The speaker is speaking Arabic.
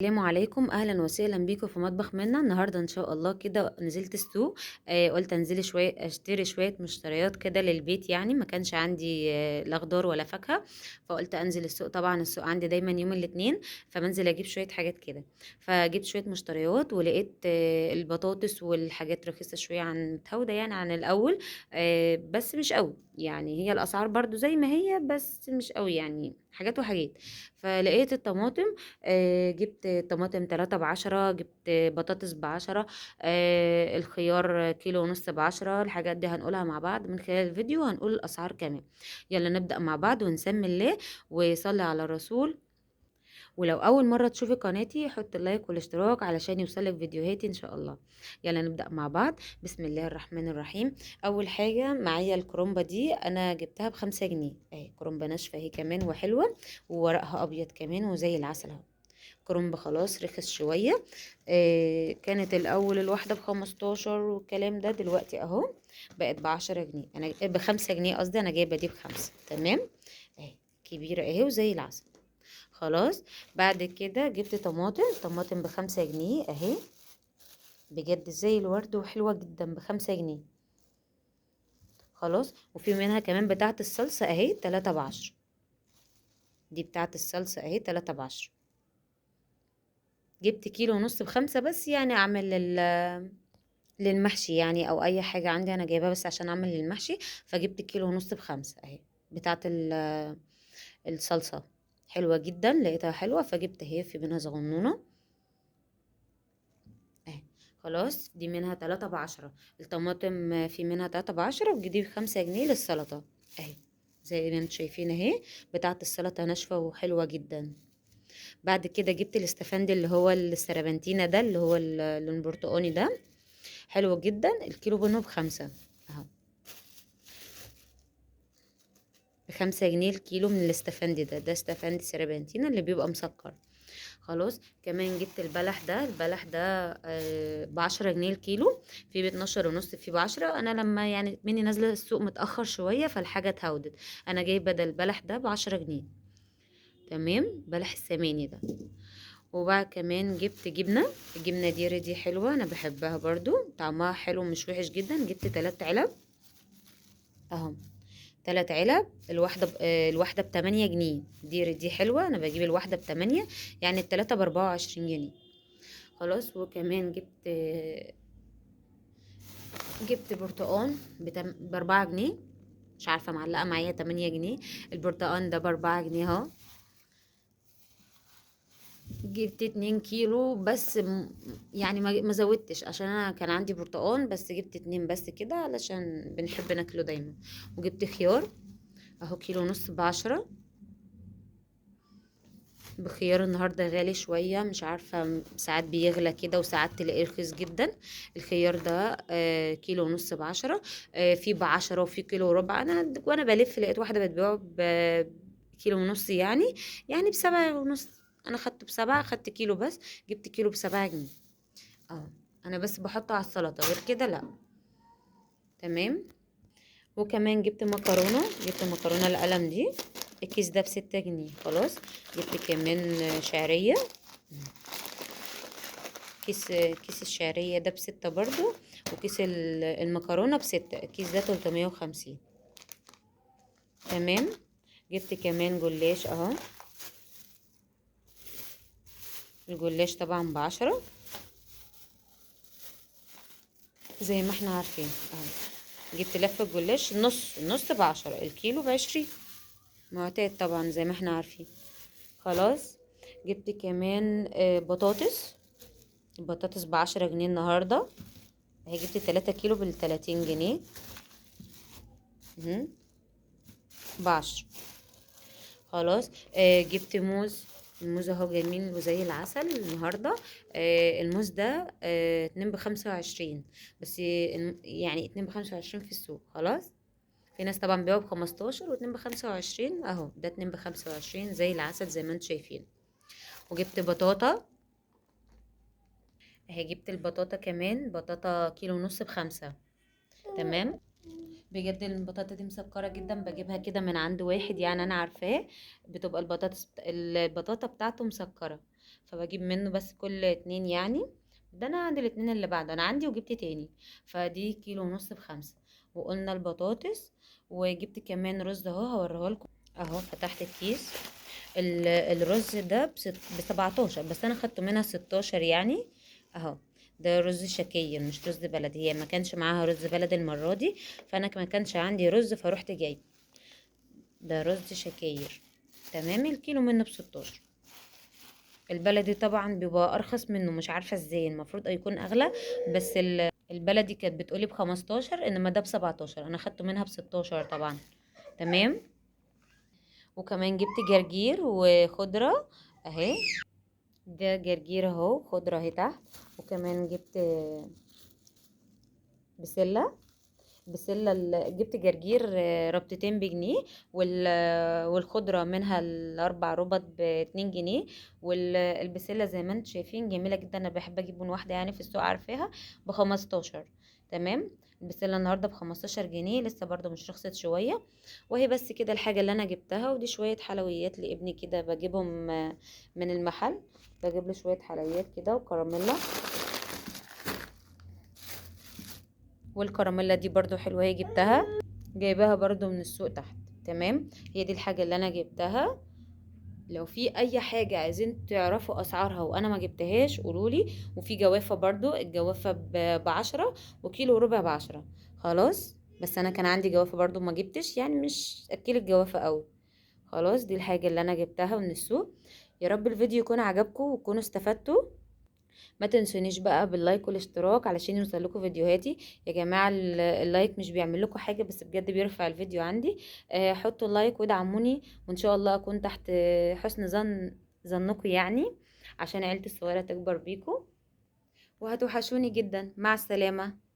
السلام عليكم، اهلا وسهلا بيكم في مطبخ منا. النهارده ان شاء الله كده نزلت السوق. قلت انزلي شويه اشتري شويه مشتريات كده للبيت، يعني ما كانش عندي لا خضار ولا فاكهه. فقلت انزل السوق، طبعا السوق عندي دايما يوم الاثنين، فبنزل اجيب شويه حاجات كده. فجبت شويه مشتريات ولقيت البطاطس والحاجات رخيصه شويه عن متهوده، يعني عن الاول. بس مش قوي، يعني هي الاسعار برضو زي ما هي، بس مش قوي، يعني حاجات وحاجات. فلقيت الطماطم، جبت طماطم 3 ب10، جبت بطاطس ب10. الخيار كيلو ونص ب10. الحاجات دي هنقولها مع بعض من خلال الفيديو، هنقول الأسعار كمان. يلا نبدأ مع بعض ونسمي الله وصلي على الرسول. ولو أول مرة تشوفي قناتي حط اللايك والاشتراك علشان يوصلك فيديوهاتي إن شاء الله. يلا نبدأ مع بعض. بسم الله الرحمن الرحيم. أول حاجة معايا الكرومبة دي، أنا جبتها ب5 جنيه اهي، كرومبة ناشفة اهي كمان وحلوة، وورقها أبيض كمان وزي العسل اهو. كرنب خلاص رخص شوية. كانت الأول الواحدة ب15 والكلام ده، دلوقتي أهو بقت ب10 جنيه، أنا ب5 جنيه قصدي، أنا جايبة دي ب5. تمام أهي، كبيرة أهي وزي العسل. خلاص. بعد كده جبت طماطم ب5 جنيه أهي، بجد زي الورد وحلوة جدا ب5 جنيه. خلاص. وفي منها كمان بتاعة الصلصة أهي 3 ب10. دي بتاعة الصلصة أهي 3 ب10. جبت كيلو ونص ب5، بس يعني أعمل للمحشي يعني، او اي حاجة عندي انا جايباها بس عشان اعمل للمحشي. فجبت كيلو ونص ب5 اهي، بتاعة الصلصة. حلوة جدا، لقيتها حلوة فجبت اهي، في منها صغنونة اهي. خلاص، دي منها 3 ب10. الطماطم في منها 3 ب10، وجديد 5 جنيه للسلطة اهي، زي ما انتم شايفين اهي. بتاعة السلطة ناشفة وحلوة جدا. بعد كده جبت الاستفندي اللي هو السربنتينا ده، اللي هو اللون البرتقاني ده، حلو جدا. الكيلو منه ب5 اهو، ب5 جنيه الكيلو من الاستفندي ده استفندي سيربنتينا اللي بيبقى مسكر. خلاص. كمان جبت البلح ده ب10 جنيه الكيلو. في ب12 ونص، في ب10. انا لما يعني مني نازله السوق متاخر شويه فالحاجه اتهودت. انا جايبه ده البلح ده ب10 جنيه. تمام، بلح السماني ده. وبعد كمان جبت جبنه. الجبنه دي حلوه، انا بحبها برضو، طعمها حلو مش وحش جدا. جبت 3 علب اهو. 3 علب، الواحدة ب8 جنيه. دي حلوة، أنا بجيب الواحدة ب8، يعني التلاتة ب24 جنيه. خلاص. وكمان جبت برتقان ب4 جنيه. مش عارفة معلقة معايا 8 جنيه. البرتقان ده ب4 جنيه اهو. جبت 2 كيلو بس، يعني ما زودتش عشان انا كان عندي برتقان، بس جبت 2 بس كده علشان بنحب ناكله دايما. وجبت خيار اهو، كيلو ونص ب10. بخيار النهارده غالي شوية، مش عارفة، ساعات بيغلى كده وساعات تلاقيه رخيص جدا. الخيار ده كيلو ونص ب10. في ب10 وفي كيلو وربع. انا وانا بلف لقيت واحدة بتبيعه بكيلو ونص، يعني ب7 ونص. انا خدته ب7، خدت كيلو بس. جبت كيلو ب7 جنيه. اه. انا بس بحطه على السلطة، غير كده لا. تمام. وكمان جبت مكرونة القلم دي. الكيس ده ب6 جنيه. خلاص. جبت كمان شعرية. كيس الشعرية ده ب6 برضو. وكيس المكرونة ب6. الكيس ده 350. تمام. جبت كمان جلاش اهو. الجلاش طبعا ب10، زي ما احنا عارفين اهو. جبت لفة جلاش النص ب10، الكيلو ب20. معتاد طبعا زي ما احنا عارفين. خلاص. جبت كمان بطاطس. البطاطس ب10 جنيه النهاردة اهي. جبت 3 كيلو ب30 جنيه. ب10. خلاص. جبت موز. الموز اهو جميل وزي العسل النهاردة. الموز ده 2 ب25. بس يعني 2 ب25 في السوق. خلاص. في ناس طبعا بيبيعوا ب15 و2 ب25 اهو. ده 2 ب25 زي العسل زي ما انتم شايفين. وجبت بطاطا اهي. جبت البطاطا كمان، بطاطا كيلو ونص ب5. تمام. بجد البطاطا دي مسكرة جدا، بجيبها كده من عند واحد يعني انا عارفاه. بتبقى البطاطا بتاعته مسكرة. فبجيب منه بس كل اتنين يعني. ده انا عندي الاتنين اللي بعده انا عندي وجبت تاني، فدي كيلو ونص ب5. وقلنا البطاطس، وجبت كمان رز اهو هوريه لكم. اهو فتحت الكيس. الرز ده ب17، بس انا خدته منها 16 يعني. اهو. ده رز شكير مش رز بلدي، هي ما كانش معاها رز بلدي المرة دي، فانا ما كانش عندي رز فروحت جايب. ده رز شكير. تمام، الكيلو منه ب16. البلدي طبعا بيبقى ارخص منه، مش عارفة ازاي، المفروض يكون اغلى. بس البلدي كانت بتقولي ب15، انما ده ب17، انا خدته منها ب16 طبعا. تمام. وكمان جبت جرجير وخضرة اهي. ده جرجير اهو، خضرة اهي تحت. وكمان جبت بسلة. جبت جرجير ربطتين بجنيه. والخضرة منها الاربع ربط ب2 جنيه. والبسلة زي ما انتم شايفين جميلة جدا، انا بحب اجيب من واحدة يعني في السوق عارفاها ب15. تمام. البسلة النهاردة ب15 جنيه، لسه برضو مش رخصت شوية. وهي بس كده الحاجة اللي انا جبتها، ودي شوية حلويات لابني كده بجيبهم من المحل. بجيب له شوية حلويات كده وكراميلا. والكراميلا دي برضو حلوة، هي جبتها جايباها برضو من السوق تحت. تمام. هي دي الحاجة اللي انا جبتها. لو في اي حاجة عايزين تعرفوا اسعارها وانا ما جبتهاش قولولي. وفي جوافة برضو، الجوافة ب10، وكيلو ربع ب10. خلاص. بس انا كان عندي جوافة برضو ما جبتش، يعني مش اكل الجوافة قوي. خلاص، دي الحاجة اللي انا جبتها من السوق. يا رب الفيديو يكون عجبكم وتكونوا استفدتوا. ما تنسونيش بقى باللايك والاشتراك علشان يوصل لكم فيديوهاتي. يا جماعة اللايك مش بيعمل لكم حاجة، بس بجد بيرفع الفيديو عندي. حطوا لايك وادعموني، وان شاء الله اكون تحت حسن ظنكم يعني، عشان عيلتي الصغيرة تكبر بيكم. وهتوحشوني جدا. مع السلامة.